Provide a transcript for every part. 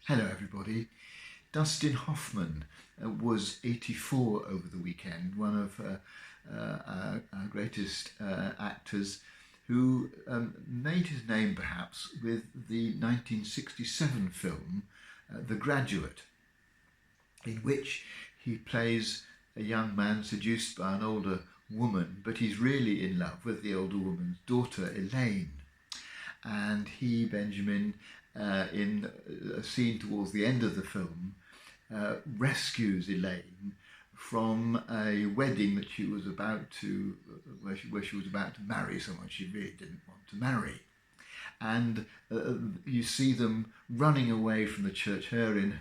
Hello everybody. Dustin Hoffman was 84 over the weekend, one of our greatest actors who made his name perhaps with the 1967 film The Graduate, in which he plays a young man seduced by an older woman, but he's really in love with the older woman's daughter, Elaine. And he, Benjamin, in a scene towards the end of the film, rescues Elaine from a wedding that she was about to, where she was about to marry someone she really didn't want to marry. And you see them running away from the church, her in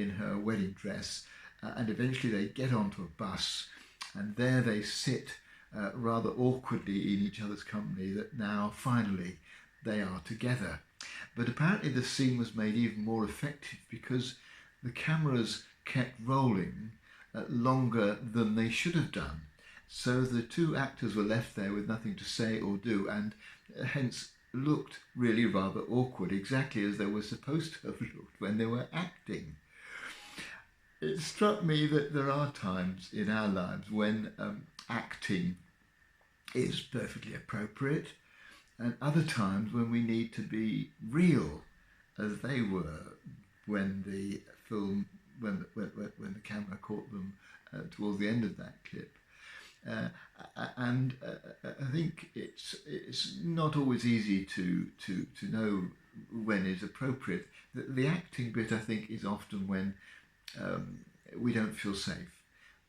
her wedding dress, and eventually they get onto a bus, and there they sit rather awkwardly in each other's company, that now finally they are together. But apparently the scene was made even more effective because the cameras kept rolling longer than they should have done. So the two actors were left there with nothing to say or do, and hence looked really rather awkward, exactly as they were supposed to have looked when they were acting. It struck me that there are times in our lives when acting is perfectly appropriate, and other times when we need to be real, as they were when the film, when the camera caught them towards the end of that clip. And I think it's not always easy to know when is appropriate. The acting bit, I think, is often when we don't feel safe,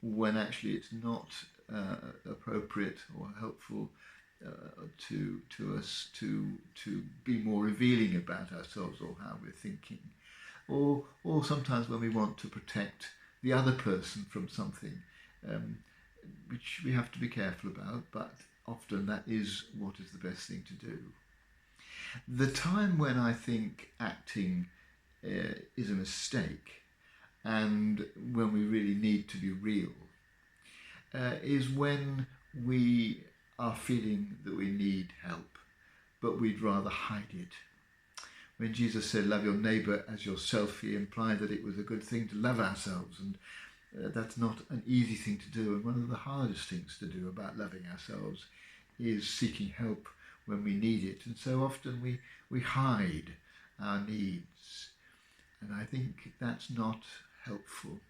when actually it's not appropriate or helpful to us to be more revealing about ourselves or how we're thinking, or sometimes when we want to protect the other person from something, which we have to be careful about, but often that is what is the best thing to do. The time when I think acting is a mistake and when we really need to be real is when we are feeling that we need help, but we'd rather hide it. When Jesus said, love your neighbour as yourself, he implied that it was a good thing to love ourselves, and that's not an easy thing to do. And one of the hardest things to do about loving ourselves is seeking help when we need it. And so often we hide our needs. And I think that's not helpful.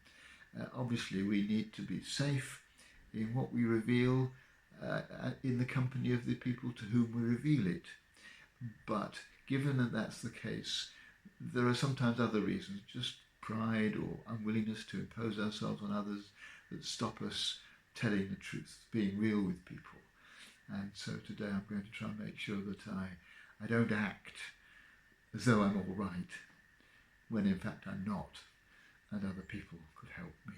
Obviously, we need to be safe in what we reveal in the company of the people to whom we reveal it. But given that that's the case, there are sometimes other reasons, just pride or unwillingness to impose ourselves on others, that stop us telling the truth, being real with people. And so today I'm going to try and make sure that I don't act as though I'm all right, when in fact I'm not, and other people could help me.